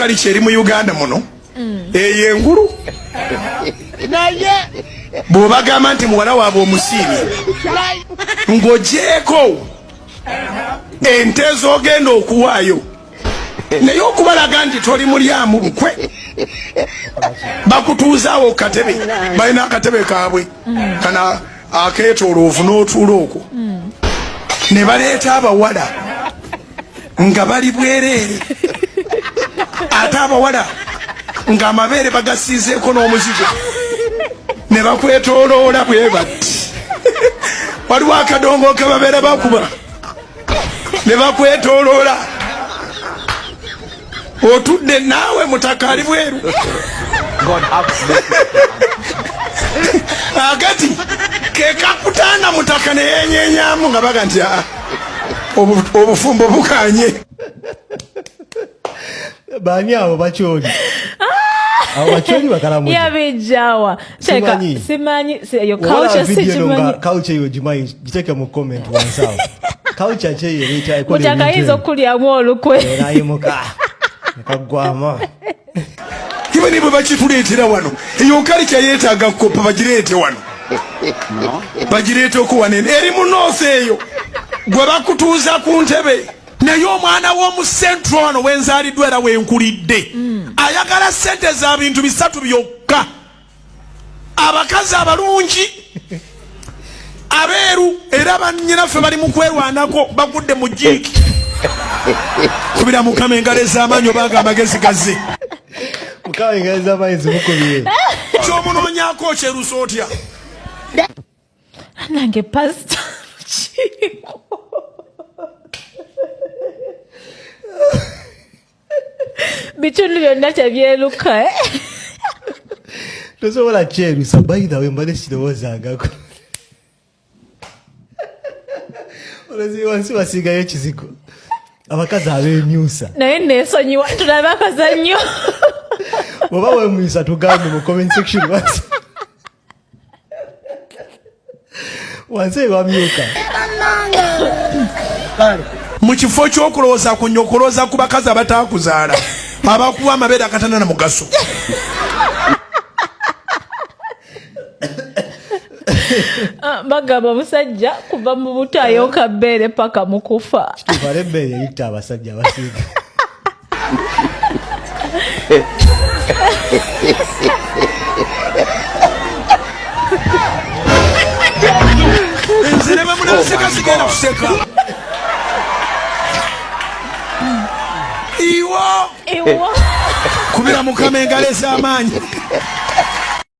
kali cheri mu Uganda muno eyo engulu naye bw'obagamba nti muwala waabwe omusiimi ng'ogyeko ente z'ogenda okuwaayo naye okubalaga nti toli mulyamu lukwe bakutuuzaawo ku katebe balina akatebe kaabwe kana akeetooloovu n'otuula okwo ne baleeta abawala nga bali bwereere ate abawala ng'amabeere bagasiizeeko n'omuzigo ne bakwetooloola bwe bati waliwo akadongo ke babeera bakuba ne bakwetooloola otudde naawe mutaka ali bweru akati kekakutanda mutaka neyenyenyamu nga baga nti obufumbo bukanye bani abo bakyoli abo bakyoli bakalamu yabijawa cheka simanyi yo culture sichimanyi culture yo jimanyi jiteke mu comment wansawo culture che yo leta ko mutaka hizo kulya olukwe nayimuka nakagwama iwe nibo bakituleetera wano eyo culture yeetaaga kopa bagireete wano bagireete okuwanene eri mu north eyo gwe bakutuuza ku ntebe naye omwana w'omu central wano wenzaaliddwa era wenkulidde ayagala sente za bintu bisatu byokka abakazi abalungi abeeru era bannyinaffe bali mu kwerwanako bagudde mu jiiki kubira mukama engalo ez'amaanyi obanga amagezi gazze mukama engalo ez'amaanyi zimukubire kyomunoonyaako kyerusa otya nange pasita bitundu byonna kyebyeruka tosobola kyerusa by the way mbadde kirowoozangako olwozi wansi wasigayo ekizigo abakazi ab'emyusa naye neesonyiwa tulabe akazannyo oba wemyusa tugambe mu comment section wansi ewamyuka mu kifo ky'okulowooza ku nnyo okulowooza ku bakazi abataakuzaala abakuwa amabeere agatana na mugaso bagamba omusajja kuva mu buto ayooka bbeere paka mu kufa kituufu ebbeere eyita abasajja abasiiga enzire bwe munaseka sigenda kuseka iwo iwo kubira mukama engalo ez'amaanyi